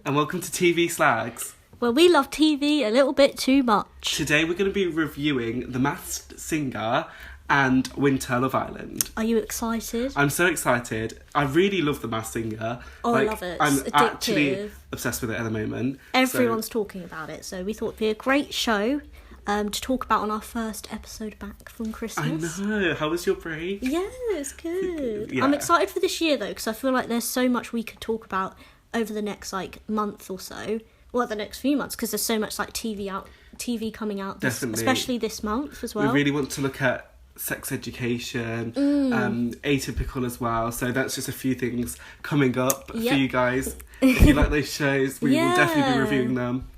and welcome to TV Slags. Where we love TV a little bit too much. Today we're going to be reviewing The Masked Singer and Winter Love Island. Are you excited? I'm so excited. I really love The Masked Singer. Oh, I love it. It's I'm actually obsessed with it at the moment. Everyone's talking about it, so we thought it'd be a great show to talk about on our first episode back from Christmas. I know. How was your break? Yeah, it's good. Yeah. I'm excited for this year though, because I feel like there's so much we could talk about over the next month or so. Well, the next few months, because there's so much TV coming out, especially this month as well. We really want to look at sex education, atypical as well. So that's just a few things coming up for you guys. If you like those shows, we will definitely be reviewing them.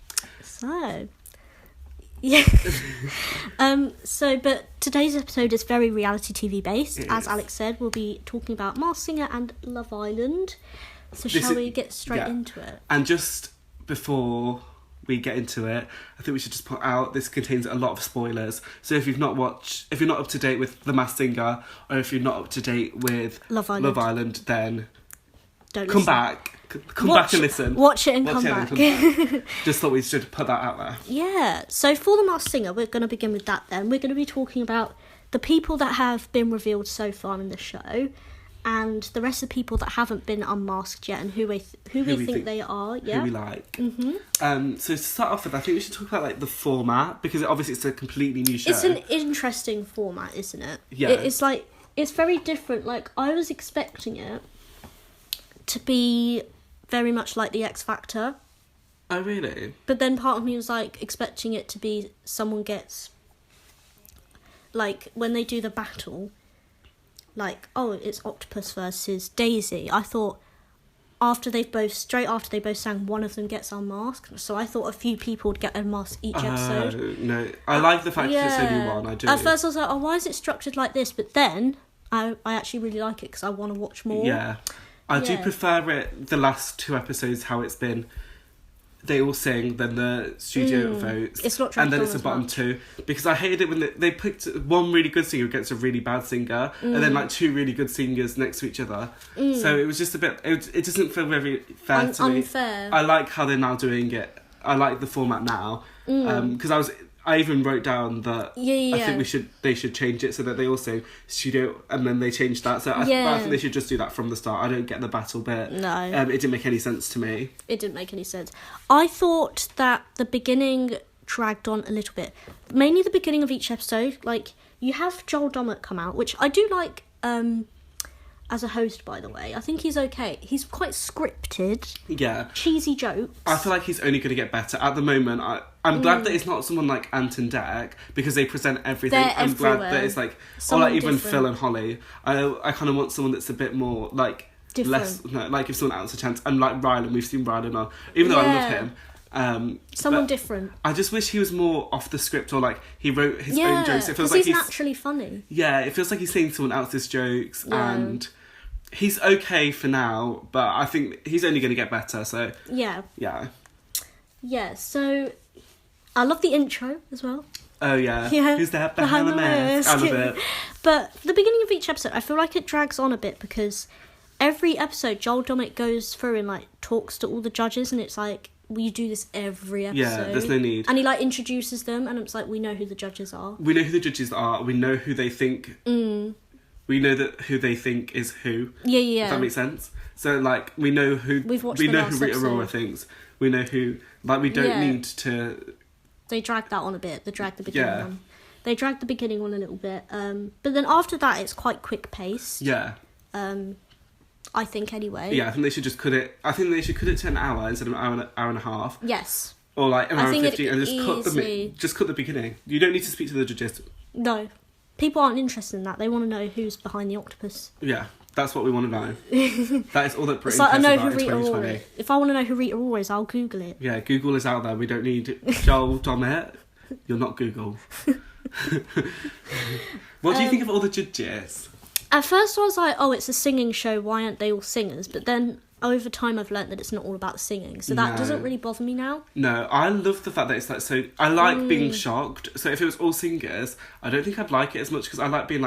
So, yeah. But today's episode is very reality TV based. As Alex said, we'll be talking about Masked Singer and Love Island. So shall we get straight into it? And just before we get into it, I think we should just put out this contains a lot of spoilers. So if you're not up to date with The Masked Singer, or if you're not up to date with Love Island, then don't come listen. back. Come back and listen. Watch it and come back. Just thought we should put that out there. Yeah. So for The Masked Singer, we're going to begin with that then. We're going to be talking about the people that have been revealed so far in the show, and the rest of the people that haven't been unmasked yet, and who we think they are. Yeah. Who we like. So to start off with, I think we should talk about the format, because obviously it's a completely new show. It's an interesting format, isn't it? Yeah. It's very different. Like, I was expecting it to be very much like the X Factor. Oh, really? But then part of me was expecting it to be someone gets, when they do the battle, it's Octopus versus Daisy. I thought straight after they both sang, one of them gets unmasked. So I thought a few people would get unmasked each episode. No, I like the fact that it's only one. I do. At first I was like, oh, why is it structured like this? But then I actually really like it because I want to watch more. Yeah. I do prefer it, the last two episodes, how it's been. They all sing, then the studio votes, it's not and then it's a bottom two. Because I hated it when they picked one really good singer against a really bad singer, and then two really good singers next to each other. So it was just a bit. It doesn't feel very fair to me. Unfair. I like how they're now doing it. I like the format now, because I even wrote down that I think they should change it so that they also studio, and then they changed that. So I think they should just do that from the start. I don't get the battle bit. No. It didn't make any sense to me. It didn't make any sense. I thought that the beginning dragged on a little bit. Mainly the beginning of each episode. You have Joel Dommett come out, which I do like as a host, by the way. I think he's okay. He's quite scripted. Yeah. Cheesy jokes. I feel like he's only going to get better. At the moment, I'm glad that it's not someone like Ant and Dec, because they present everything. I'm glad that it's even different. Phil and Holly. I kind of want someone that's a bit more different. Less, give someone else a chance. And Rylan, we've seen Rylan on, even though I love him. Someone different. I just wish he was more off the script, or he wrote his own jokes. It feels he's naturally funny. Yeah, it feels like he's saying someone else's jokes, and he's okay for now, but I think he's only going to get better. So yeah. So I love the intro as well. Oh yeah. Who's that behind the mask? I love it. But the beginning of each episode, I feel like it drags on a bit, because every episode Joel Dommett goes through and talks to all the judges, and it's we do this every episode. Yeah, there's no need. And he introduces them, and it's we know who the judges are. We know who the judges are. We know who they think. We know that who they think is who. Yeah. If that makes sense. So we know who. We know who Rita Ora thinks. We know who. We don't need to. They drag that on a bit. They drag the beginning on. They drag the beginning on a little bit. But then after that, it's quite quick paced. Yeah. I think anyway. Yeah, I think they should just cut it. I think they should cut it to an hour instead of an hour and a half. Yes. Or an hour and 50, and just cut the beginning. You don't need to speak to the judges. No. People aren't interested in that. They want to know who's behind the octopus. Yeah, that's what we want to know. That is all that Britain cares about in 2020. If I want to know who Rita Ora is, I'll Google it. Yeah, Google is out there. We don't need Joel Dommett. You're not Google. What do you think of all the judges? At first I was like, oh, it's a singing show, why aren't they all singers? But then over time I've learnt that it's not all about singing, so that doesn't really bother me now. No, I love the fact that it's so I like being shocked. So if it was all singers, I don't think I'd like it as much, because I like being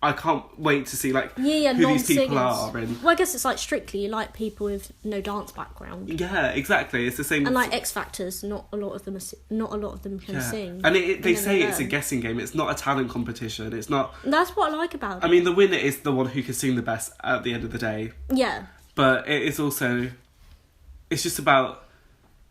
I can't wait to see like who these people are. And well, I guess it's like Strictly, you like people with no dance background. Yeah, exactly. It's the same. And like X Factors, not a lot of them can sing. And they say it's a guessing game. It's not a talent competition. It's not. That's what I like about it. I mean, the winner is the one who can sing the best at the end of the day. Yeah. But it is also, it's just about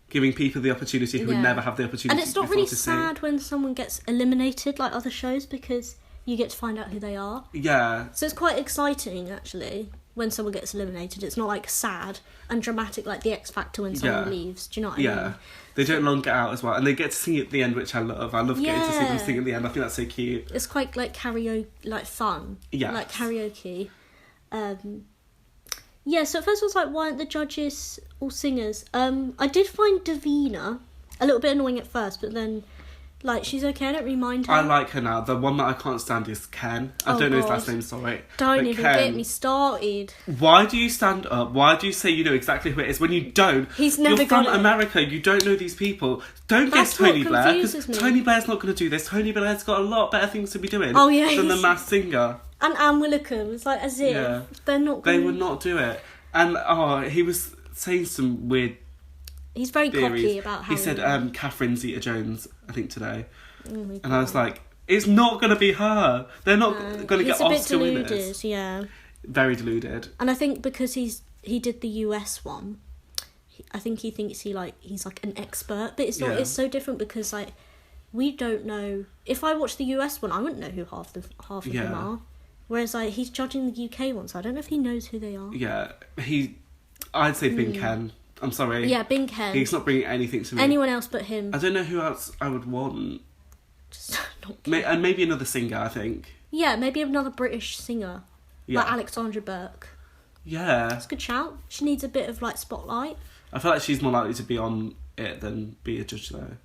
giving people the opportunity who would never have the opportunity. And it's not really sad when someone gets eliminated like other shows, because you get to find out who they are. Yeah. So it's quite exciting, actually, when someone gets eliminated. It's not, like, sad and dramatic like the X Factor when someone leaves. Do you know what I mean? Yeah. They don't long get out as well. And they get to sing at the end, which I love. I love getting to see them sing at the end. I think that's so cute. It's quite, like, karaoke, like, fun. Yeah. Like, karaoke. Yeah, so at first I was like, why aren't the judges all singers? I did find Davina a little bit annoying at first, but then... Like, she's okay, I don't really mind her. I like her now. The one that I can't stand is Ken. I don't know his last name, sorry. Don't even get me started. Why do you stand up? Why do you say you know exactly who it is when you don't? He's never You're from America, you don't know these people. Don't guess Tony Blair, because Tony Blair's not going to do this. Tony Blair's got a lot better things to be doing than the Masked Singer. And Anne Willicum, it's like as if they're not going They would not do it. And, he was saying some weird... He's very cocky about how... He said Catherine Zeta-Jones, I think, today. And I was like, it's not going to be her. They're not going to get Oscar winners. He's a bit deluded, yeah. Very deluded. And I think because he did the US one, I think he thinks he's like an expert. But it's not. It's so different because like we don't know. If I watch the US one, I wouldn't know who half of them are. Whereas like he's judging the UK one, so I don't know if he knows who they are. Yeah, I'd say Bing Ken. I'm sorry. Yeah, Bing Ken. He's not bringing anything to me. Anyone else but him. I don't know who else I would want. Just not and maybe another singer, I think. Yeah, maybe another British singer. Yeah. Like Alexandra Burke. Yeah. That's a good shout. She needs a bit of, like, spotlight. I feel like she's more likely to be on it than be a judge, though.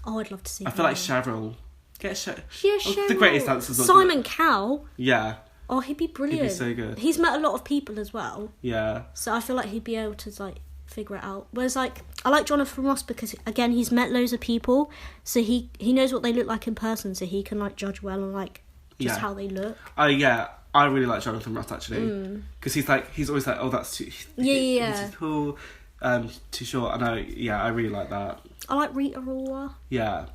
Oh, I'd love to see her. I feel like Cheryl. Get Cheryl. Yeah, Cheryl. The Greatest Dancers. Simon Cowell. Yeah. Oh, he'd be brilliant. He'd be so good. He's met a lot of people as well. Yeah. So I feel like he'd be able to, like... figure it out. Whereas like I like Jonathan Ross because again he's met loads of people, so he knows what they look like in person, so he can like judge well on like just how they look. I really like Jonathan Ross actually because he's always like, oh, that's too he's too tall, too short. I really like that. I like Rita Ora. Yeah.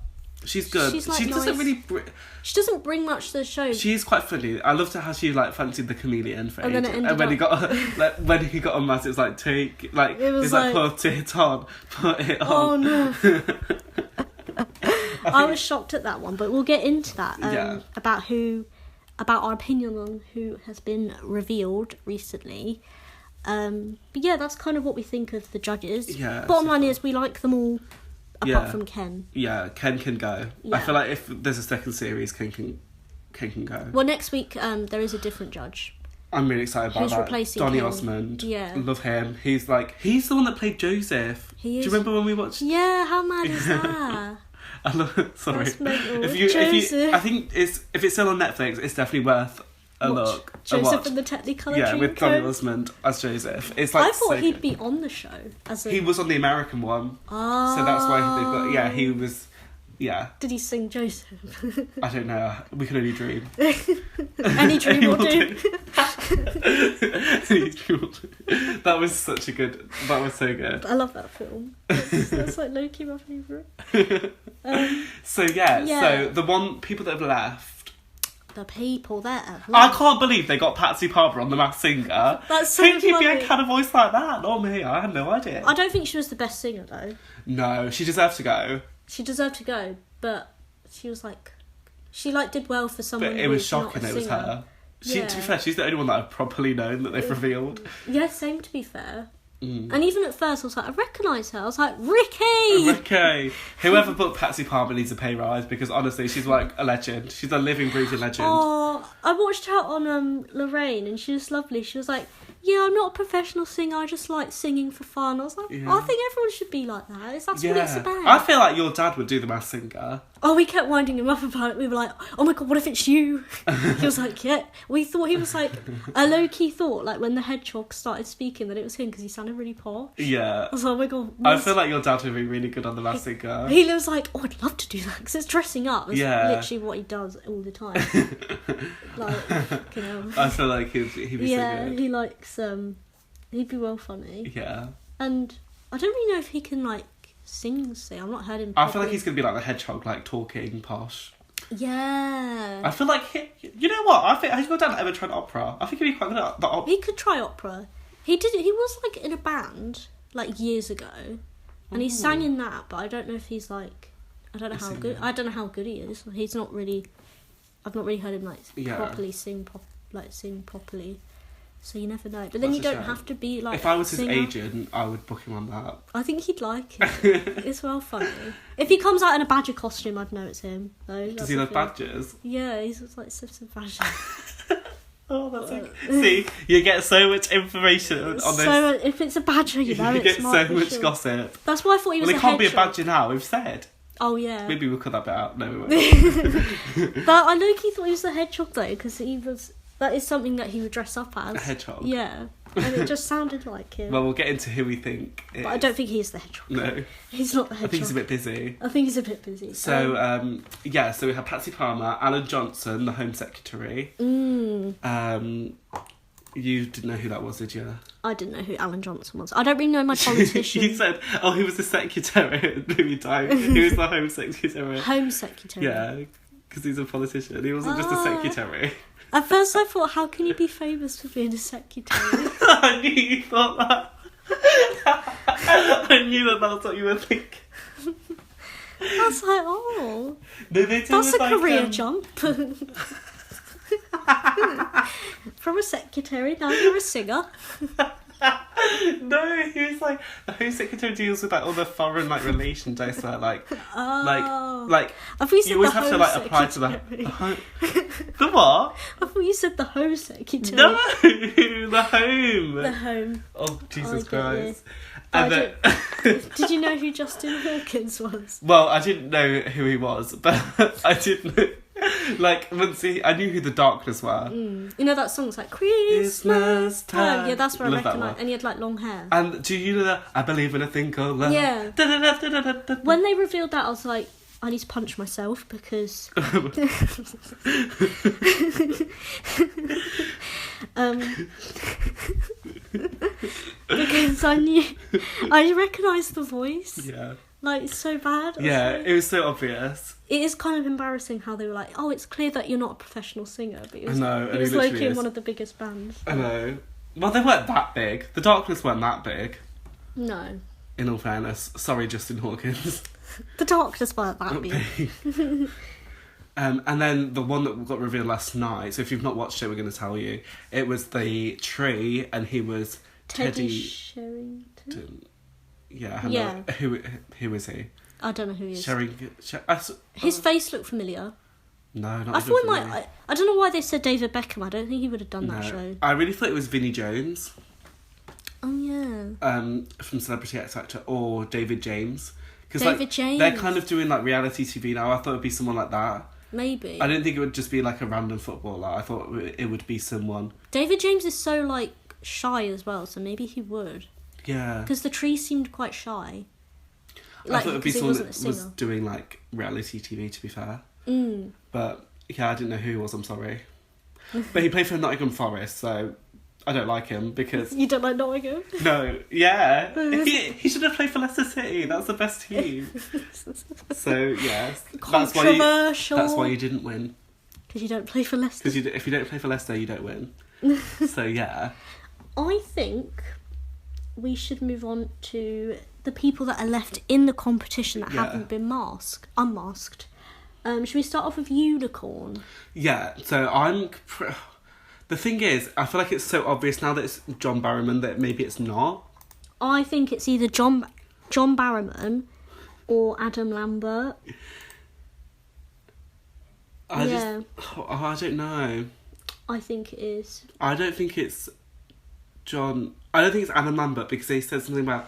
She's good. She's, like, she doesn't nice. really... She doesn't bring much to the show. She's quite funny. I loved how she like fancied the chameleon for ages. And when he got when he got on mask, it was like it was like put it on. Oh no! I was shocked at that one, but we'll get into that. About our opinion on who has been revealed recently. But yeah, that's kind of what we think of the judges. Yeah. Bottom line is we like them all. Apart from Ken. Yeah, Ken can go. Yeah. I feel like if there's a second series, Ken can go. Well, next week there is a different judge. I'm really excited about that. Who's replacing Donny Ken. Osmond. Yeah. Love him. He's the one that played Joseph. He is. Do you remember when we watched... Yeah, how mad is that? I love... Sorry. That's mental. I think if it's still on Netflix, it's definitely worth a look. Joseph and the Technicolor Dreamcoat. Yeah, with Donny Osmond as Joseph. It's like I thought he'd be on the show. He was on the American one. Oh. So that's why they got... Yeah, he was... Yeah. Did he sing Joseph? I don't know. We can only dream. Any dream will do. Any dream will do. That was so good. I love that film. That's like low-key my favourite. So the people that have left. The people that have left. I can't believe they got Patsy Palmer on The Masked Singer. That's so funny. Who'd Bianca had a voice like that? Not me. I had no idea. I don't think she was the best singer though. No, she deserved to go. She deserved to go, but she was like, she like did well for someone. But it was shocking. It was her. To be fair, she's the only one that I've properly known that they've revealed. Yeah, same. To be fair. And even at first I was like, I recognise her. I was like, Ricky! Whoever booked Patsy Palmer needs a pay rise because honestly, she's like a legend. She's a living, breathing legend. Oh, I watched her on Lorraine and she was lovely. She was like, yeah, I'm not a professional singer. I just like singing for fun. I was like, I think everyone should be like that. That's what it's about. I feel like your dad would do The Masked Singer. Oh, we kept winding him up about it. We were like, oh my God, what if it's you? He was like, yeah. We thought he was like, a low-key thought, like when the hedgehog started speaking, that it was him because he sounded really posh. Yeah. I was like, oh my God. I feel like your dad would be really good on The Masked Singer. He was like, oh, I'd love to do that because it's dressing up. It's literally what he does all the time. Like, you know. I feel like he'd be so good. Yeah, he likes, he'd be well funny. Yeah. And I don't really know if he can, like, sing. I've not heard him properly. I feel like he's going to be like the hedgehog, like talking posh. Yeah. I feel like, you know what? I think, has your dad ever tried opera? I think he'd be quite good at the opera. He could try opera. He was like in a band, like years ago. And he sang in that, but I don't know if he's like, I don't know how good he is. He's not really, I've not really heard him like properly sing properly. So you never know. But then you don't have to be like. If I was his agent, I would book him on that. I think he'd like it. It's well funny. If he comes out in a badger costume, I'd know it's him. Though. Does he love badgers? Yeah, he's like some badgers. Oh, that's okay. See, you get so much information on this. So if it's a badger, you know, you it's get so much gossip. That's why I thought he was a hedgehog. Well, it can't be a badger now. We've said. Oh yeah. Maybe we'll cut that bit out. No, we won't. But I low-key thought he was a hedgehog though, because he was. That is something that he would dress up as. A hedgehog? Yeah. And it just sounded like him. Well, we'll get into who we think But I don't think he is the hedgehog. No. He's not the hedgehog. I think he's a bit busy. I think he's a bit busy. So, so we have Patsy Palmer, Alan Johnson, the Home Secretary. You didn't know who that was, did you? I didn't know who Alan Johnson was. I don't really know my politicians. You said, he was the secretary at Louis Time. He was the Home Secretary. Home Secretary? Yeah, because he's a politician. He wasn't just a secretary. At first I thought, how can you be famous for being a secretary? I knew you thought that. I knew that was what you were thinking. I was like, oh. No, that's a career jump. From a secretary, now you're a singer. No, he was like, the Home Secretary deals with like all the foreign like relations, I swear, like I thought you always have to like apply to the the what? I thought you said the Home Secretary. No, the Home. The Home. Oh Jesus Christ! And did you know who Justin Hawkins was? Well, I didn't know who he was, but I did know. Like, I knew who the Darkness were. You know that song? It's like Christmas time. Yeah, that's where I recognise. And he had like long hair. And do you know that I believe in a thing called love? Yeah. When they revealed that, I was like, I need to punch myself because because I recognised the voice. Yeah. Like, it's so bad. Yeah, it was so obvious. It is kind of embarrassing how they were like, oh, it's clear that you're not a professional singer. But it was, I know. It was low-key in one of the biggest bands. I know. Well, they weren't that big. The Darkness weren't that big. No. In all fairness. Sorry, Justin Hawkins. The Darkness weren't that big. And then the one that got revealed last night, so if you've not watched it, we're going to tell you. It was the Tree, and he was Teddy Sherrington. Yeah. Who is he? I don't know who he is. His face looked familiar. No, not I thought I don't know why they said David Beckham. I don't think he would have done that show. I really thought it was Vinnie Jones. Oh yeah. From Celebrity X Factor, or David James. David James. They're kind of doing like reality TV now. I thought it'd be someone like that. Maybe. I didn't think it would just be like a random footballer. I thought it would be someone. David James is so like shy as well, so maybe he would. Yeah. Because the Tree seemed quite shy. I thought it would be someone that was doing like reality TV, to be fair. But yeah, I didn't know who he was, I'm sorry. But he played for Nottingham Forest, so I don't like him because... You don't like Nottingham? No, yeah. He should have played for Leicester City. That's the best team. So, yes. Controversial. That's why you didn't win. Because you don't play for Leicester. Because if you don't play for Leicester, you don't win. So, yeah. I think we should move on to the people that are left in the competition that haven't been unmasked. Should we start off with Unicorn? Yeah, so the thing is, I feel like it's so obvious now that it's John Barrowman that maybe it's not. I think it's either John Barrowman or Adam Lambert. I don't know. I think it is. I don't think it's John. I don't think it's Adam Lambert because he said something about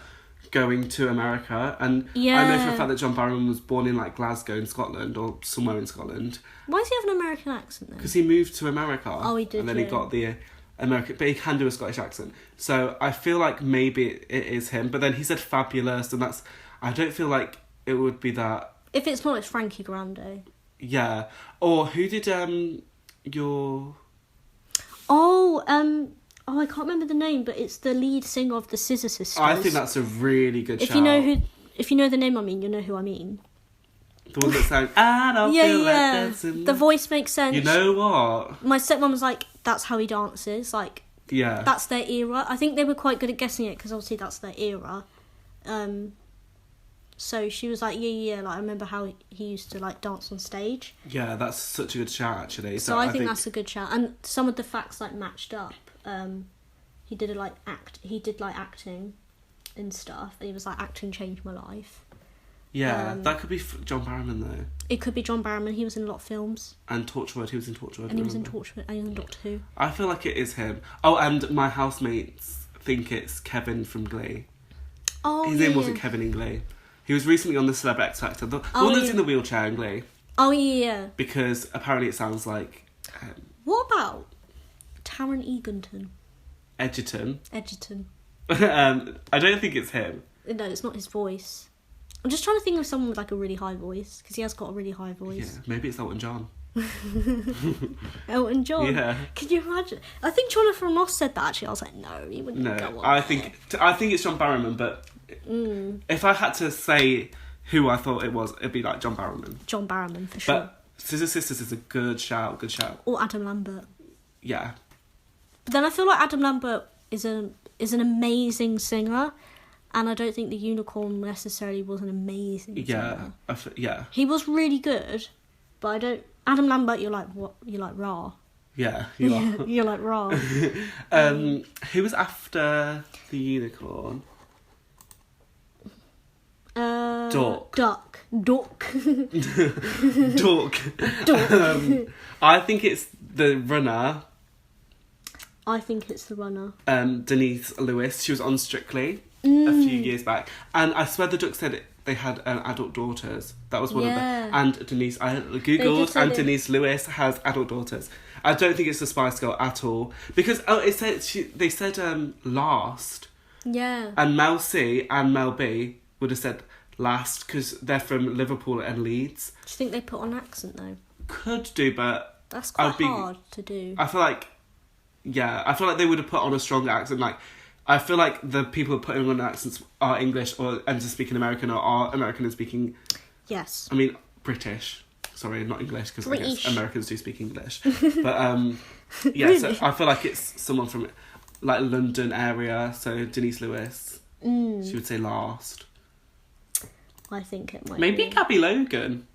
going to America, and I know for a fact that John Barrowman was born in like Glasgow in Scotland or somewhere in Scotland. Why does he have an American accent then? Because he moved to America. Oh, he did. And then he got the American, but he can do a Scottish accent. So I feel like maybe it is him. But then he said fabulous, and I don't feel like it would be that. If it's not, it's Frankie Grande. Yeah. Or who did your? Oh, I can't remember the name, but it's the lead singer of the Scissor Sisters. I think that's a really good shout. If you know the name I mean, you know who I mean. The one that sang, I don't feel like dancing. The voice makes sense. You know what? My stepmom was like, that's how he dances. Like, yeah, that's their era. I think they were quite good at guessing it because obviously that's their era. So she was like, yeah. Like, I remember how he used to like dance on stage. Yeah, that's such a good shout actually. So I think that's a good shout, and some of the facts like matched up. He did acting and stuff. He was like, acting changed my life. Yeah, that could be John Barrowman though. It could be John Barrowman. He was in a lot of films. And Torchwood. He was in Torchwood. And he was in Torchwood and in Doctor Who. I feel like it is him. Oh, and my housemates think it's Kevin from Glee. Oh, his name wasn't Kevin in Glee. He was recently on the Celeb X Factor. The one that's in the wheelchair in Glee. Oh, yeah. Because apparently it sounds like... what about Taron Egerton? Edgerton. I don't think it's him. No, it's not his voice. I'm just trying to think of someone with like a really high voice, because he has got a really high voice. Yeah, maybe it's Elton John. Elton John? Yeah. Can you imagine? I think Jonathan Ross said that actually. I was like, no, he wouldn't go on I think it's John Barrowman, but if I had to say who I thought it was, it'd be like John Barrowman. John Barrowman, for sure. But Scissor Sisters is a good shout. Or Adam Lambert. Yeah. But then I feel like Adam Lambert is an amazing singer, and I don't think the Unicorn necessarily was an amazing singer. Yeah. He was really good, but I don't... Adam Lambert, you're like, what? You're like, rah. Yeah, you are. You're like, rah. Who was after the Unicorn? Duck. Dork. I think it's the runner. I think it's the runner. Denise Lewis. She was on Strictly a few years back, and I swear the Duck said they had adult daughters. That was one of them. And Denise, I googled, and Denise Lewis has adult daughters. I don't think it's the Spice Girl at all, because they said last. Yeah. And Mel C and Mel B would have said last because they're from Liverpool and Leeds. Do you think they put on an accent though? Could do, but that's quite hard to do. I feel like they would have put on a stronger accent. Like, I feel like the people putting on accents are English and just speaking American, or are American and speaking... Yes. I mean, British. Sorry, not English, because I guess Americans do speak English. But, yeah, really? So I feel like it's someone from, like, London area. So, Denise Lewis. She would say last. I think it might Maybe be. Gabby Logan.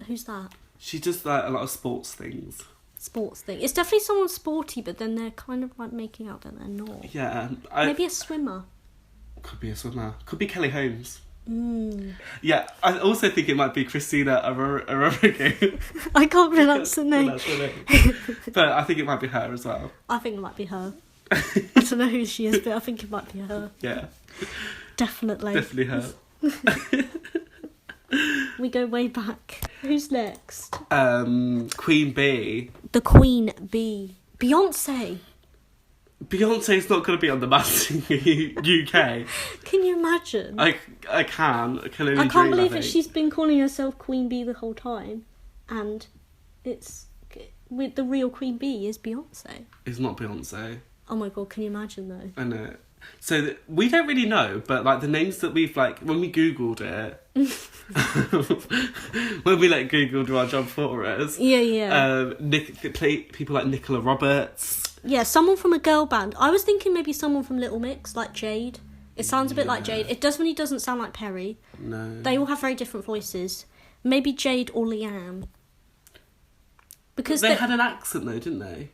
Who's that? She does, like, a lot of sports things. It's definitely someone sporty, but then they're kind of like making out that they're not. Yeah. Maybe a swimmer. Could be a swimmer. Could be Kelly Holmes. Yeah, I also think it might be Christina Arroyo. I can't pronounce the name. But I think it might be her as well. I think it might be her. I don't know who she is, but I think it might be her. Yeah. Definitely her. We go way back. Who's next? Queen Bee. The Queen Bee. Beyonce's not going to be on the Masked Singer UK. Can you imagine? I can only I can't believe that she's been calling herself Queen Bee the whole time, and it's with the real Queen Bee is Beyonce. It's not Beyonce. Oh my god! Can you imagine though? I know. So we don't really know, but like the names that we've like when we googled it, when we like googled our job for us. Yeah. People like Nicola Roberts. Yeah, someone from a girl band. I was thinking maybe someone from Little Mix, like Jade. It sounds a bit like Jade. It definitely doesn't sound like Perry. No. They all have very different voices. Maybe Jade or Leanne. Because they had an accent though, didn't they?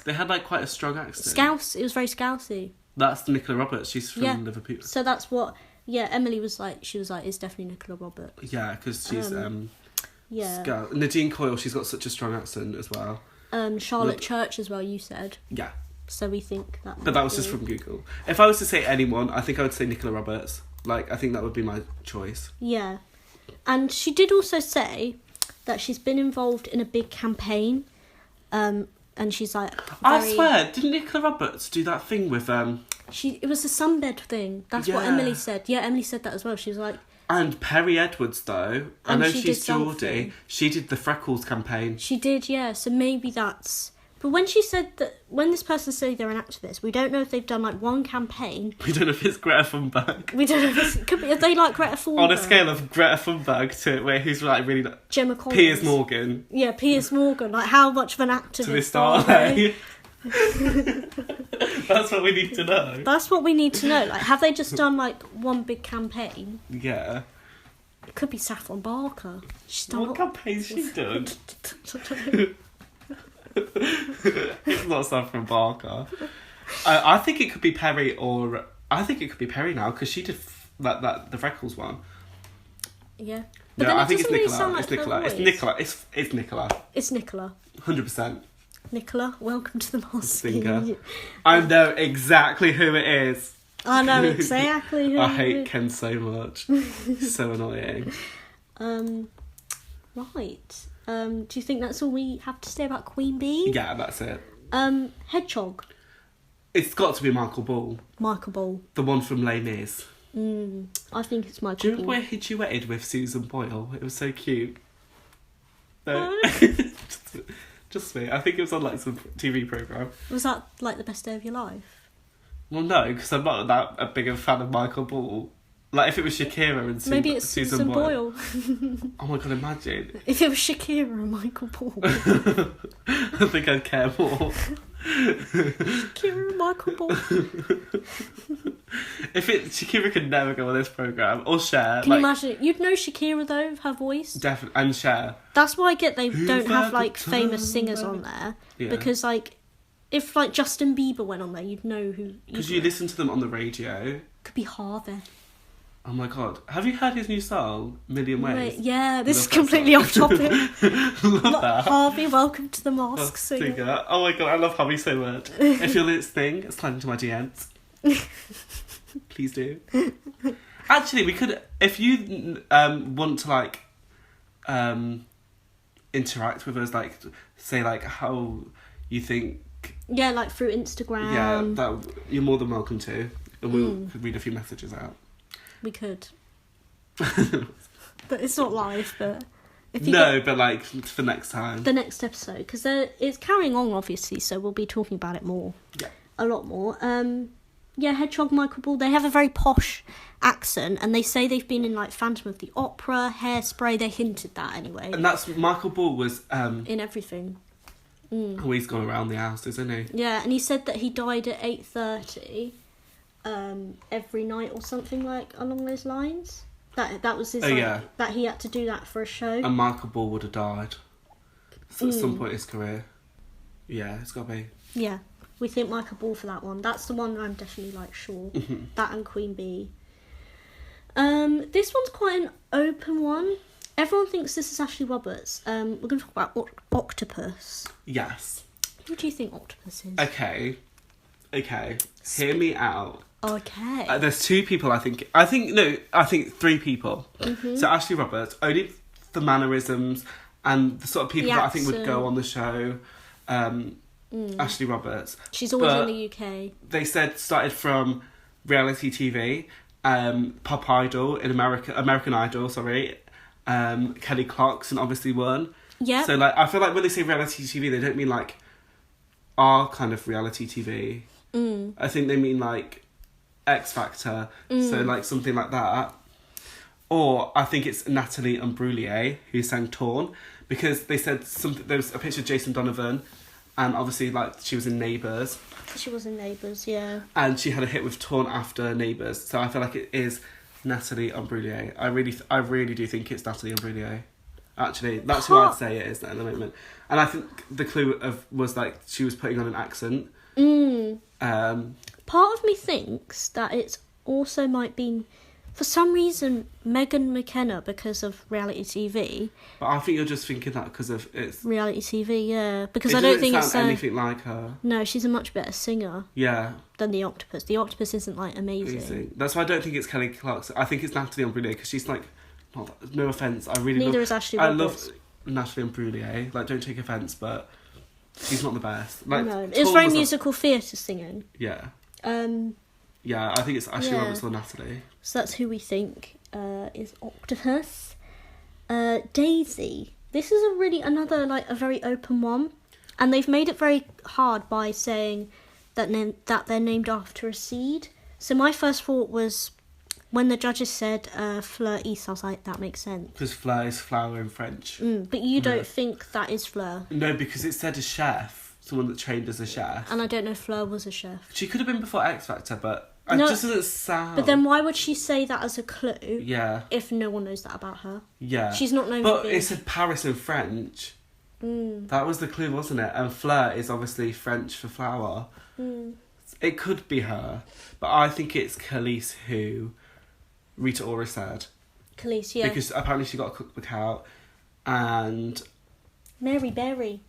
They had like quite a strong accent. Scouse. It was very scousey. That's Nicola Roberts. She's from Liverpool. So that's what... Yeah, Emily was like... She was like, it's definitely Nicola Roberts. Yeah, because she's... yeah. Nadine Coyle, she's got such a strong accent as well. Charlotte Church as well, you said. Yeah. So we think that. But that was just from Google. If I was to say anyone, I think I would say Nicola Roberts. Like, I think that would be my choice. Yeah. And she did also say that she's been involved in a big campaign. And she's like... I swear, didn't Nicola Roberts do that thing with... It was a sunbed thing. That's what Emily said. Yeah, Emily said that as well. She was like... And Perry Edwards, though, I know she's Geordie. She did the Freckles campaign. She did, yeah. So maybe that's... But when she said that... When this person said they're an activist, we don't know if they've done, like, one campaign. We don't know if it's Greta Thunberg. We don't know if it could be... Are they like Greta Thunberg? On a scale of Greta Thunberg to where who's, like, really... Gemma Collins. Piers Morgan. Yeah, Piers Morgan. Like, how much of an activist to this are they? That's what we need to know. That's what we need to know. Like, have they just done, like, one big campaign? Yeah. It could be Saffron Barker. She's done what campaign's she done? It's not Saffron Barker. I think it could be Perry or... I think it could be Perry now, because she did the Freckles one. Yeah. But no, I think it's Nicola. It's Nicola. It's Nicola. It's Nicola. It's Nicola. 100%. Nicola, welcome to the mosque. I know exactly who it is. I know exactly who I hate Ken so much. He's so annoying. Right. Do you think that's all we have to say about Queen Bee? Yeah, that's it. Hedgehog. It's got to be Michael Ball. Michael Ball. The one from Les Mis. I think it's Michael Ball. Do you remember where he duetted with Susan Boyle? It was so cute. No. Just me. I think it was on like some TV programme. Was that like the best day of your life? Well, no, because I'm not that a big a fan of Michael Ball. Like, if it was Shakira and maybe it's Susan Boyle. Oh my god, imagine. If it was Shakira and Michael Ball. I think I'd care more. Shakira and Michael Ball. Shakira could never go on this programme. Or Cher. Can you imagine? You'd know Shakira though, her voice. Definitely. And Cher. That's why I get they don't have like famous singers on there. Yeah. Because like, if like Justin Bieber went on there, you'd know who. Because you listen to them on the radio. Could be Harvey. Oh my god. Have you heard his new song, Million Ways? Yeah, this is completely off topic. Love that. Harvey, welcome to the mosque singer. Oh my god, I love Harvey so much. If you're listening, slide into my DMs. Please do. Actually, we could, if you want to like interact with us, like say like how you think. Yeah, like through Instagram. Yeah, that you're more than welcome to, and we'll read a few messages out. We could. But it's not live, but... but like, for next time. The next episode, because it's carrying on, obviously, so we'll be talking about it more. Yeah. A lot more. Hedgehog, Michael Ball, they have a very posh accent, and they say they've been in, like, Phantom of the Opera, Hairspray, they hinted that anyway. And that's, Michael Ball was... in everything. Oh, he's gone around the house, isn't he? Yeah, and he said that he died at 8:30... every night or something like along those lines. That was his that he had to do that for a show. And Michael Ball would have died at some point in his career. Yeah, it's got to be. Yeah, we think Michael Ball for that one. That's the one I'm definitely like sure. That and Queen Bee. This one's quite an open one. Everyone thinks this is Ashley Roberts. We're going to talk about Octopus. Yes. Who do you think Octopus is? Okay. Hear me out. Okay. There's two people, I think three people. So Ashley Roberts, only the mannerisms and the sort of people that I think would go on the show. Ashley Roberts. She's always in the UK. They said started from reality TV, Pop Idol in American Idol, sorry. Kelly Clarkson obviously won. Yeah. So like, I feel like when they say reality TV, they don't mean like our kind of reality TV. I think they mean like X Factor, so like something like that. Or I think it's Natalie Imbruglia who sang Torn, because they said something. There was a picture of Jason Donovan, and obviously like she was in Neighbours. She was in Neighbours, yeah. And she had a hit with Torn after Neighbours, so I feel like it is Natalie Imbruglia. I really do think it's Natalie Imbruglia. Actually, that's who I'd say it is at the moment. And I think the clue was like she was putting on an accent. Part of me thinks that it also might be For some reason, Megan McKenna, because of reality TV. But I think you're just thinking that because of it's reality TV, yeah. Because I don't think it's anything like her. No, she's a much better singer. Yeah. Than the Octopus. The Octopus isn't like amazing. That's why I don't think it's Kelly Clarkson. I think it's Natalie Imbruglia because she's like, no offense, I really Neither love. Is Ashley Roberts. I love Natalie Imbruglia. Like, don't take offense, but she's not the best. Like, no, it's very musical theatre singing. Yeah. Yeah, I think it's Ashley Roberts or Natalie. So that's who we think is Octopus. Daisy. This is another like a very open one, and they've made it very hard by saying that they're named after a seed. So my first thought was when the judges said fleur is, I was like, that makes sense. Because fleur is flower in French. But you don't think that is Fleur? No, because it said a chef, someone that trained as a chef. And I don't know if Fleur was a chef. She could have been before X Factor, but it just doesn't sound... But then why would she say that as a clue? Yeah. If no one knows that about her? Yeah. She's not known for being... it said Paris in French. That was the clue, wasn't it? And fleur is obviously French for flower. It could be her, but I think it's Khalees who Rita Ora said. Khalees, yeah. Because apparently she got a cookbook out, and... Mary Berry.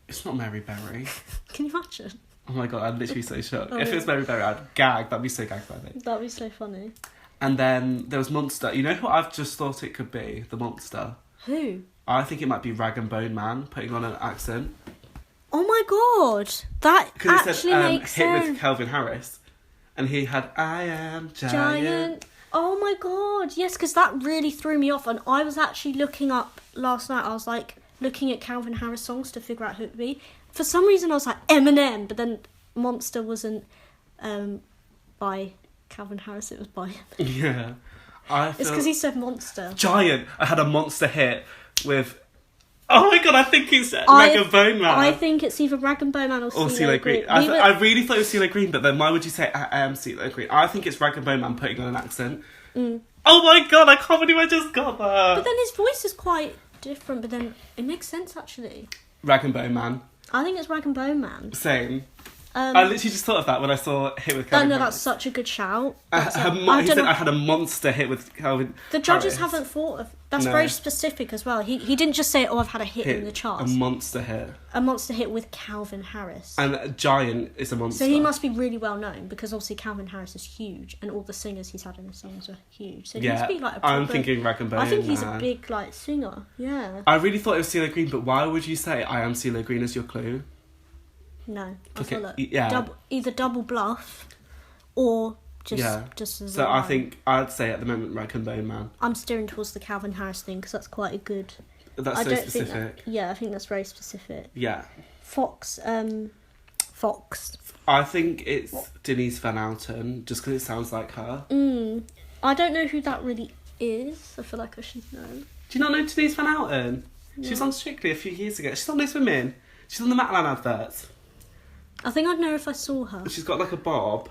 It's not Mary Berry. Can you imagine? Oh my god, I'd literally be so shocked. If it was Mary Berry, I'd gag. That'd be so gag funny. That'd be so funny. And then there was Monster. You know who I've just thought it could be? The Monster. Who? I think it might be Rag and Bone Man putting on an accent. Oh my god, that actually makes sense. Hit with Calvin Harris, and he had I Am Giant. Oh my god, yes, because that really threw me off, and I was actually looking up last night. I was like looking at Calvin Harris songs to figure out who it would be. For some reason, I was like Eminem, but then Monster wasn't by Calvin Harris; it was by him. Yeah, it's because he said Monster. Giant. I had a monster hit with. Oh my god, I think it's Rag and Bone Man. I think it's either Rag and Bone Man or CeeLo Green. I really thought it was CeeLo Green, but then why would you say I am CeeLo Green? I think it's Rag and Bone Man putting on an accent. Oh my god, I can't believe I just got that. But then his voice is quite different, but then it makes sense actually. Rag and Bone Man. I think it's Rag and Bone Man. Same. I literally just thought of that when I saw Hit with Calvin Harris. That's such a good shout. He said I had a monster hit with Calvin The judges haven't thought of... That's very specific as well. He didn't just say, I've had a hit in the charts. A monster hit. A monster hit with Calvin Harris. And a Giant is a monster. So he must be really well known, because obviously Calvin Harris is huge, and all the singers he's had in his songs are huge. So he must be like a proper... I'm thinking Rag and Bone. I think he's a big singer, yeah. I really thought it was CeeLo Green, but why would you say I am CeeLo Green as your clue? No, I feel like either double bluff or just as so I think I'd say at the moment Rag and Bone Man. I'm steering towards the Calvin Harris thing because that's quite a good. That's so specific. I think that's very specific. Yeah. Fox. I think it's Denise Van Outen just because it sounds like her. I don't know who that really is. I feel like I should know. Do you not know Denise Van Outen? No. She was on Strictly a few years ago. She's on This Women. She's on the Matalan adverts. I think I'd know if I saw her. She's got like a bob.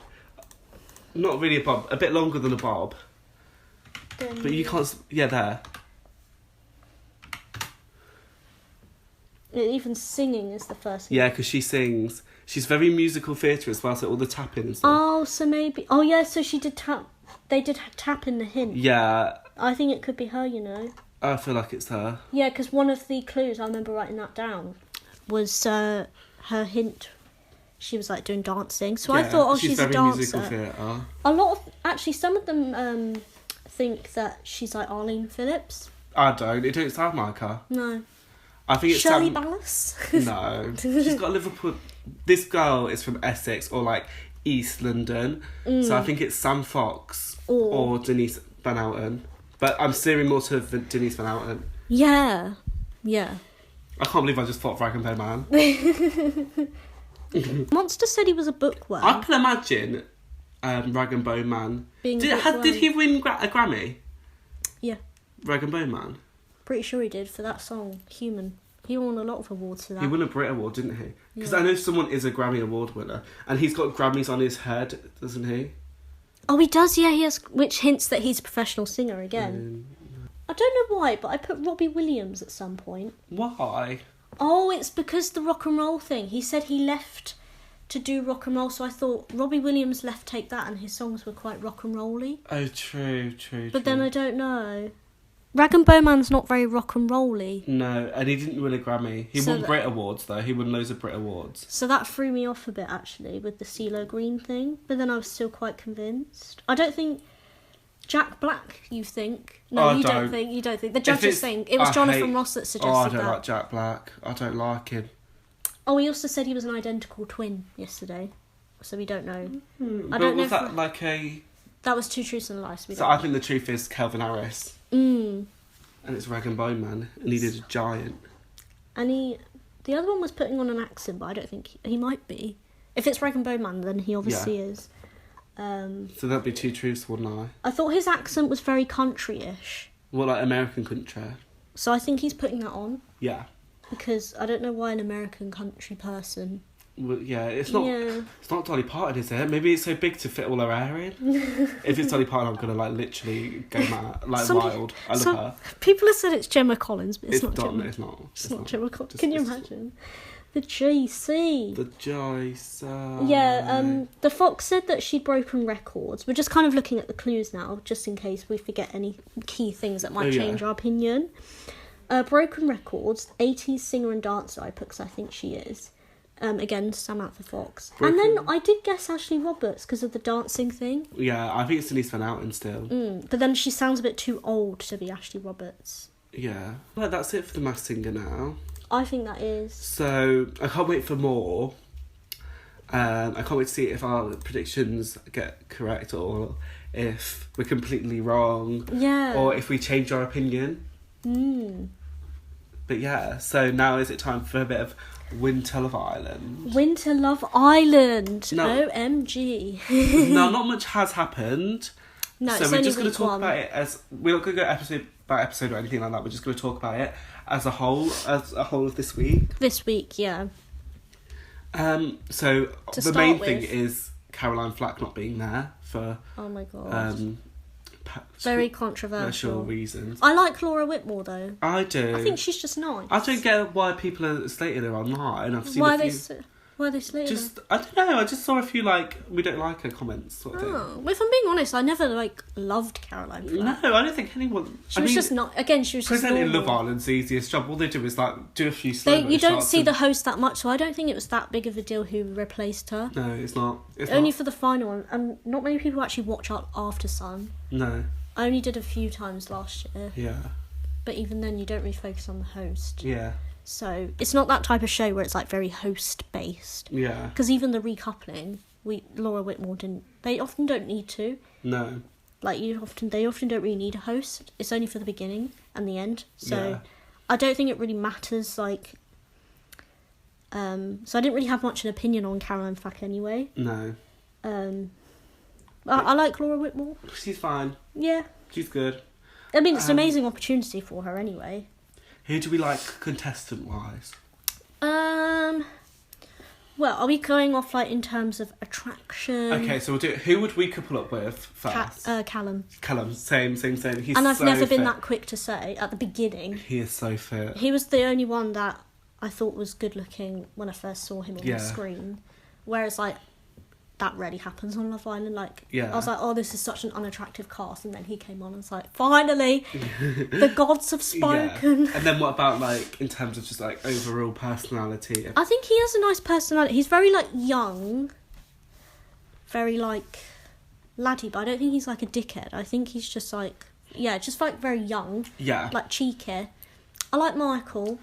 Not really a bob, a bit longer than a bob. But you can't... Yeah, there. Even singing is the first thing. Yeah, because she sings. She's very musical theatre as well, so all the tapping and stuff. Oh, so maybe... Oh, yeah, so she did tap... They did tap in the hint. Yeah. I think it could be her, you know. I feel like it's her. Yeah, because one of the clues, I remember writing that down, was her hint... She was like doing dancing, so I thought, she's a dancer. Musical theatre. A lot of some of them think that she's like Arlene Phillips. I don't. It don't sound like her. No. I think it's Shirley Ballas. No, she's got Liverpool. This girl is from Essex or like East London, so I think it's Sam Fox or Denise Van Outen. But I'm steering more to Denise Van Outen. Yeah. I can't believe I just thought Rag and Bone Man. Monster said he was a bookworm. I can imagine Rag and Bone Man. Did he win a Grammy? Yeah. Rag and Bone Man? Pretty sure he did for that song, Human. He won a lot of awards for that. He won a Brit Award, didn't he? Because I know someone is a Grammy Award winner. And he's got Grammys on his head, doesn't he? Oh, he does, yeah, he has, which hints that he's a professional singer again. I don't know why, but I put Robbie Williams at some point. Why? Oh, it's because the rock and roll thing. He said he left to do rock and roll, so I thought Robbie Williams left Take That and his songs were quite rock and rolly. Oh, true. But then I don't know. Rag and Bowman's not very rock and rolly. No, and he didn't win a Grammy. He won Brit Awards, though. He won loads of Brit Awards. So that threw me off a bit, actually, with the CeeLo Green thing. But then I was still quite convinced. I don't think... Jack Black, you think? No, you don't think. The judges think. It was Jonathan Ross that suggested that. I don't like Jack Black. I don't like him. Oh, he also said he was an identical twin yesterday. So we don't know. I don't know. Was that like a... That was Two Truths and a Lie. So I think the truth is Calvin Harris. And it's Rag and Bone Man. And he did a giant. And the other one was putting on an accent, but I don't think he might be. If it's Rag and Bone Man, then he obviously is. So that'd be Two Truths, One Lie. I thought his accent was very country-ish. Well, like American country. So I think he's putting that on. Yeah. Because I don't know why an American country person... Well, yeah, it's not Dolly Parton, is it? Maybe it's so big to fit all her hair in. If it's Dolly Parton, I'm gonna like literally go mad, wild. I love her. People have said it's Gemma Collins, but it's not Gemma. It's not. It's not Gemma Collins. Can you imagine? The JC. The JC. Yeah, the Fox said that she'd broken records. We're just kind of looking at the clues now, just in case we forget any key things that might change our opinion. Broken records, 80s singer and dancer, I put, because I think she is. Again, Samantha Fox. And then I did guess Ashley Roberts because of the dancing thing. Yeah, I think it's Denise Van Outen still. But then she sounds a bit too old to be Ashley Roberts. Yeah. Well, that's it for The Masked Singer now. I think that is. So, I can't wait for more. I can't wait to see if our predictions get correct or if we're completely wrong. Yeah. Or if we change our opinion. But yeah, so now is it time for a bit of Winter Love Island? Winter Love Island. No. OMG. No, not much has happened. No, so it's we're only just going to talk one. about it as... We're not going to go episode by episode or anything like that. We're just going to talk about it as a whole of this week. This week, yeah. So the main thing is Caroline Flack not being there for... Oh my god. Very controversial reasons. I like Laura Whitmore though. I do. I think she's just nice. I don't get why people are slating her online. I've seen why are they slating her? I don't know. I just saw a few we don't like her comments sort of thing. Well, if I'm being honest, I never loved Caroline Flack. No, I don't think anyone. She was just not. Again, she was just presenting normal. Love Island's the easiest job. All they do is do a few slow. You don't see the host that much, so I don't think it was that big of a deal who replaced her. No, it's not. Only for the final one, and not many people actually watch After Sun. No. I only did a few times last year. Yeah. But even then, you don't really focus on the host. Yeah. So it's not that type of show where it's very host based. Yeah. Because even the recoupling, Laura Whitmore didn't. They often don't need to. No. They often don't really need a host. It's only for the beginning and the end. So I don't think it really matters. So I didn't really have much an opinion on Caroline Flack anyway. No. I like Laura Whitmore. She's fine. Yeah. She's good. I mean, it's an amazing opportunity for her anyway. Who do we like contestant-wise? Well, are we going off in terms of attraction? Okay, so we'll do it. Who would we couple up with first? Callum. Callum, same. He's and I've so never been fit. that quick to say at the beginning. He is so fit. He was the only one that I thought was good looking when I first saw him on the screen. Whereas that rarely happens on Love Island. I was like, oh, this is such an unattractive cast, and then he came on and it's finally the gods have spoken. And then what about in terms of just overall personality? I think he has a nice personality. He's very young, very laddie, but I don't think he's a dickhead. I think he's just very young. Yeah. Cheeky. I like Michael.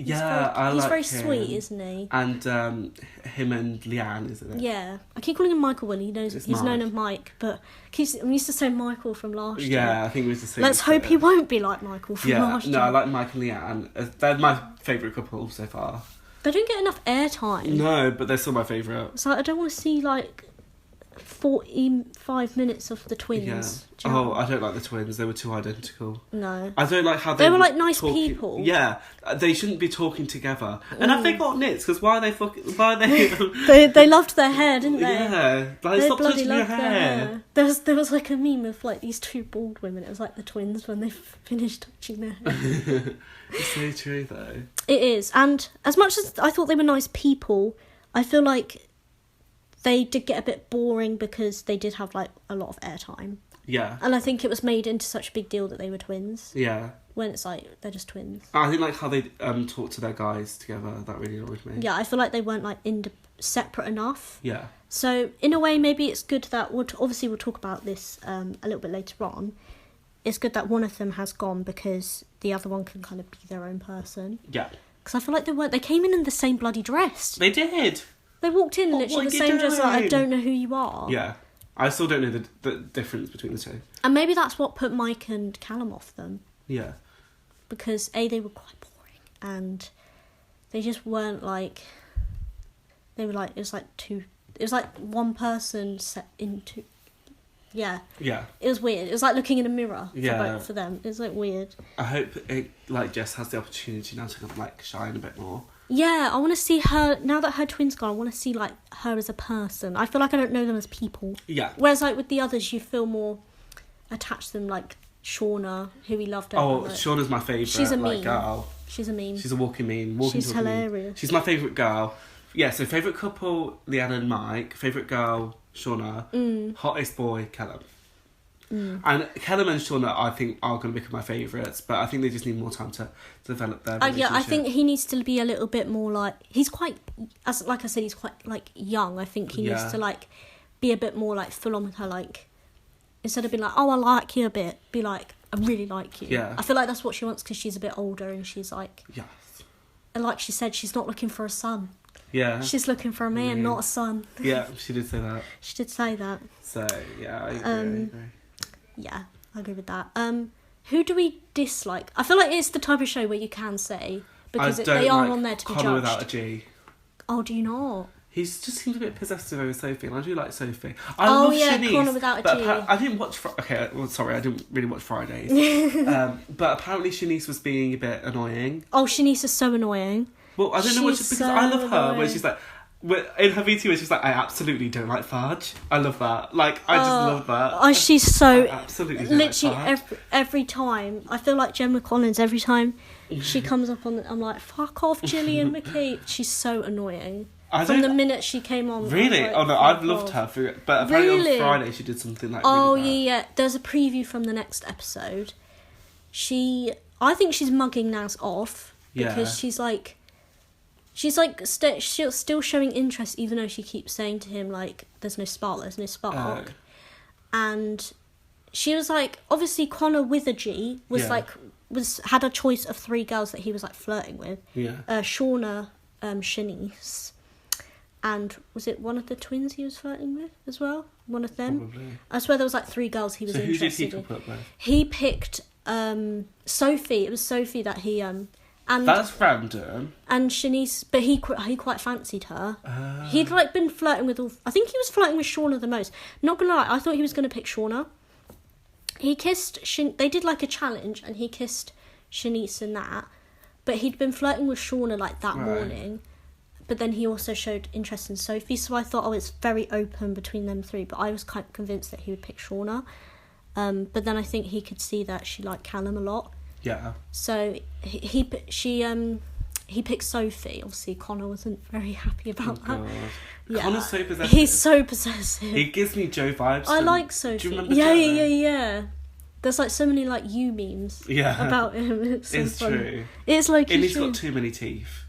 Yeah, he's very him. sweet, isn't he? And him and Leanne, isn't it? Yeah. I keep calling him Michael when he's known as Mike, but I'm used to saying Michael from last year. Yeah, I think it was the same. Let's hope he won't be like Michael from last year. No, I like Mike and Leanne. They're my favourite couple so far. They don't get enough airtime. No, but they're still my favourite. So I don't want to see 45 minutes of the twins. Yeah. I don't like the twins. They were too identical. No. I don't like how they were nice people. Yeah, they shouldn't be talking together. And have they got nits? Because why are they they loved their hair, didn't they? Yeah, they stop bloody touching your loved their hair. There was a meme of these two bald women. It was the twins when they finished touching their hair. It's so true though. It is, and as much as I thought they were nice people, I feel they did get a bit boring because they did have, like, a lot of airtime. Yeah. And I think it was made into such a big deal that they were twins. Yeah. When it's like, they're just twins. I think, like, how they talk to their guys together, that really annoyed me. Yeah, I feel like they weren't, like, separate enough. Yeah. So, in a way, maybe it's good that... we'll talk about this a little bit later on. It's good that one of them has gone because the other one can kind of be their own person. Yeah. Because I feel like they came in the same bloody dress. They did. They walked in literally the same dress, like, I don't know who you are. Yeah. I still don't know the difference between the two. And maybe that's what put Mike and Callum off them. Yeah. Because, they were quite boring. And they just weren't, like... They were, like... It was like one person set into... Yeah. Yeah. It was weird. It was like looking in a mirror for them. It was, like, weird. I hope, Jess has the opportunity now to, like, shine a bit more. Yeah, I want to see her... Now that her twin's gone, I want to see, like, her as a person. I feel like I don't know them as people. Yeah. Whereas, like, with the others, you feel more attached to them, like Shauna, who we loved. Shauna's my favourite. She's a meme. Like, girl. She's a meme. She's a walking meme. She's hilarious. Meme. She's my favourite girl. Yeah, so favourite couple, Leanna and Mike. Favourite girl, Shauna. Hottest boy, Callum. And Callum and Shauna, I think, are going to become my favourites, but I think they just need more time to develop their relationship. Yeah, I think he needs to be a little bit more, like... He's quite... like I said, he's quite, like, young. I think he needs to, like, be a bit more, like, full on with her, like... Instead of being like, oh, I like you a bit, be like, I really like you. Yeah. I feel like that's what she wants because she's a bit older and she's, like... Yes. And like she said, she's not looking for a son. Yeah. She's looking for a man, not a son. Yeah, she did say that. She did say that. So, yeah, I agree. Yeah, I agree with that. Who do we dislike? I feel like it's the type of show where you can say, because they are on there to be judged. Connor without a G. Oh, do you not? He just seems a bit possessive over Sophie, and I do like Sophie. I love Shanice, Connor without a G. I didn't watch... I didn't really watch Fridays. But apparently Shanice was being a bit annoying. Oh, Shanice is so annoying. Well, I don't know because I love her when she's like... In her VT where she's like, I absolutely don't like fudge. I love that. Like, I just love that. Oh, she's so... I absolutely don't literally like fudge. every time. I feel like Gemma Collins, every time she comes up on... I'm like, fuck off, Gillian McKee. She's so annoying. From the minute she came on. Really? Like, oh no, I've loved her for it. But apparently on Friday she did something like really bad. Yeah. There's a preview from the next episode. I think she's mugging Naz off. Because she's like... She's like still showing interest even though she keeps saying to him like there's no spark. And she was like obviously Connor with a G had a choice of 3 girls that he was like flirting with. Shauna, Shanice, and was it one of the twins he was flirting with as well? One of them? Probably. I swear there was like 3 girls he was interested in. Who did he couple up with? He picked Sophie. It was Sophie that he and that's random. And Shanice, but he quite fancied her. He'd like been flirting with all... I think he was flirting with Shauna the most. Not gonna lie, I thought he was gonna pick Shauna. He kissed... They did like a challenge and he kissed Shanice and that. But he'd been flirting with Shauna like that morning. But then he also showed interest in Sophie. So I thought, it's very open between them 3. But I was kind of convinced that he would pick Shauna. But then I think he could see that she liked Callum a lot. Yeah. So he picked Sophie. Obviously, Connor wasn't very happy about that. Yeah. Connor's so possessive. He's so possessive. He gives me Joe vibes. I like Sophie. Do you remember Yeah. There's like so many like you memes about him. It's so funny. True. It's like and he's got too many teeth.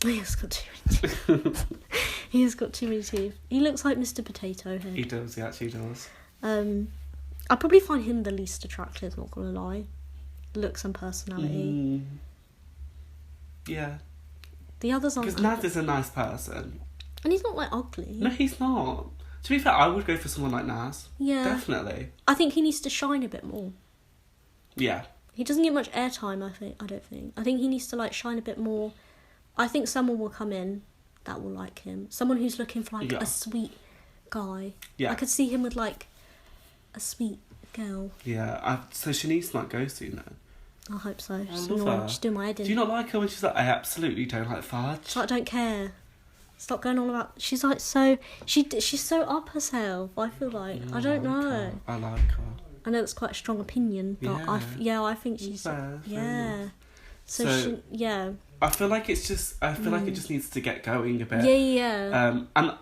He has got too many teeth. He has got too many teeth. He looks like Mr. Potato Head. He does. He actually does. I'd probably find him the least attractive. Not gonna lie. Looks and personality. Yeah. The others aren't. Because Naz is a nice person. And he's not like ugly. No, he's not. To be fair, I would go for someone like Naz. Yeah. Definitely. I think he needs to shine a bit more. Yeah. He doesn't get much airtime, I don't think. I think he needs to like shine a bit more. I think someone will come in that will like him. Someone who's looking for like a sweet guy. Yeah. I could see him with like a sweet girl. Yeah. So Shanice might go soon then. I hope so. I love her. She's doing my head in. Do you not like her when she's like, I absolutely don't like fudge? She's like, I don't care. Stop going on about... She's like so... She's so up herself, I feel like. I don't know. I like her. I know it's quite a strong opinion, but I think she's... Fair. So I feel like it's just... I feel like it just needs to get going a bit. Yeah. And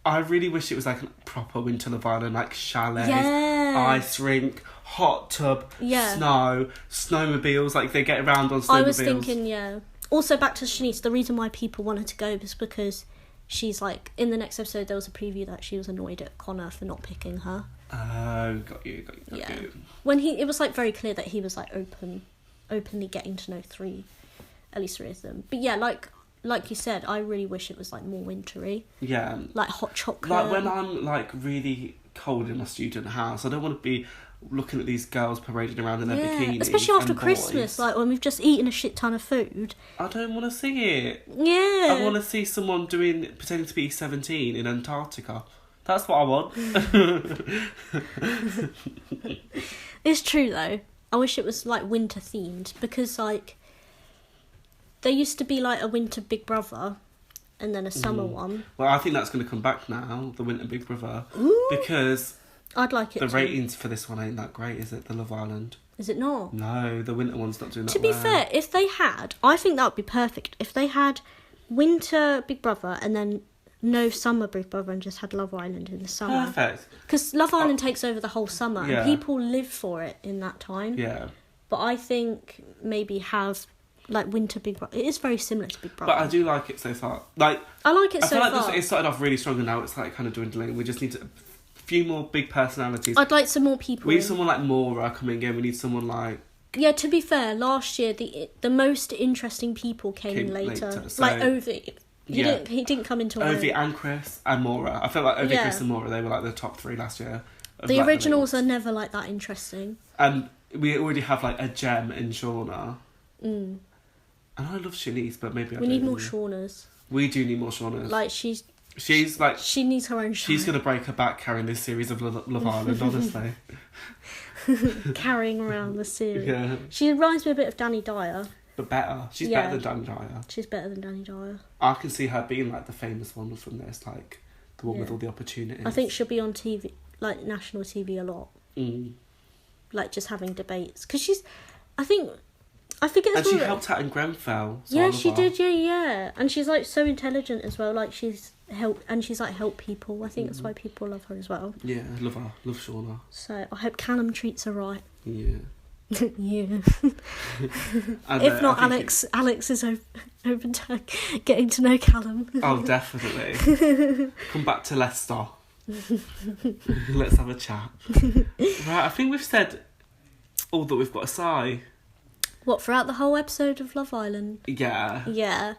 I really wish it was like a proper winter Love Island, like chalet, ice rink, hot tub, snow, snowmobiles, like they get around on snowmobiles. I was thinking, Also, back to Shanice, the reason why people wanted to go was because she's like, in the next episode there was a preview that she was annoyed at Connor for not picking her. Oh, got you. When it was like very clear that he was like openly getting to know at least three of them. But yeah, like you said, I really wish it was like more wintry. Yeah. Like hot chocolate. Like when I'm like really cold in my student house, I don't want to be looking at these girls parading around in their bikinis. Especially after Christmas, like when we've just eaten a shit ton of food. I don't want to see it. Yeah. I want to see someone pretending to be 17 in Antarctica. That's what I want. It's true though. I wish it was like winter themed, because like there used to be like a winter Big Brother and then a summer one. Well, I think that's going to come back now, the winter Big Brother. Ooh. Because I'd like it the ratings for this one ain't that great, is it? The Love Island. Is it not? No, the winter one's not doing that well. To be fair, if they had, I think that would be perfect. If they had winter Big Brother and then no summer Big Brother and just had Love Island in the summer. Perfect. Because Love Island takes over the whole summer and people live for it in that time. Yeah. But I think maybe have like winter Big Brother. It is very similar to Big Brother. But I do like it so far. Like I like it so far. I feel like it started off really strong and now it's like kind of dwindling. We just need a few more big personalities. I'd like some more people. We need someone like Maura coming in. We need someone like... Yeah, to be fair, last year the most interesting people came in later. So, like Ovi. He didn't come into Ovi and Chris and Maura. I felt like Ovi, Chris and Maura, they were like the top three last year. The originals are never like that interesting. And we already have like a Gem in Shauna. Mm. And I love Shanice, but maybe we need more Shaunas. We do need more Shaunas. Like she's like... She needs her own show. She's going to break her back carrying this series of Love Island, honestly. Carrying around the series. Yeah. She reminds me a bit of Danny Dyer. But better. She's better than Danny Dyer. She's better than Danny Dyer. I can see her being like the famous one from this, like the one with all the opportunities. I think she'll be on TV, like national TV a lot. Mm. Like just having debates. Because she's... I forget. And she helped out in Grenfell. So yeah, she did. Yeah. And she's like so intelligent as well. Like she's helped people. I think that's why people love her as well. Yeah, love her. Love Shauna. So I hope Callum treats her right. Yeah. Yeah. If not, Alex is open to getting to know Callum. Oh, definitely. Come back to Leicester. Let's have a chat. Right, I think we've said all that we've got to say. What, throughout the whole episode of Love Island? Yeah. Yeah.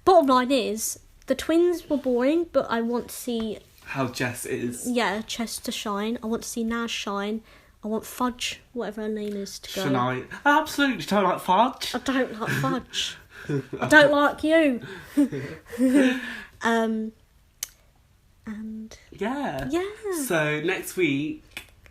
Bottom line is, the twins were boring, but I want to see... How Jess is. Yeah, Jess to shine. I want to see Naz shine. I want Fudge, whatever her name is, to go. Shania. I absolutely don't like Fudge. I don't like Fudge. I don't like you. And... Yeah. Yeah. So next week...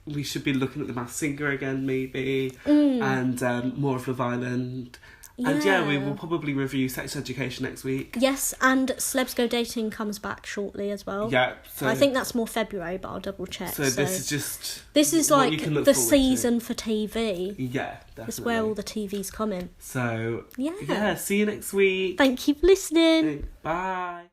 we should be looking at The Masked Singer again, maybe, and more of Love Island. Yeah. And we will probably review Sex Education next week. Yes, and Celebs Go Dating comes back shortly as well. Yeah. So I think that's more February, but I'll double check. So this is just... This is like the season for TV. Yeah, definitely. It's where all the TV's coming. So, yeah, see you next week. Thank you for listening. Bye.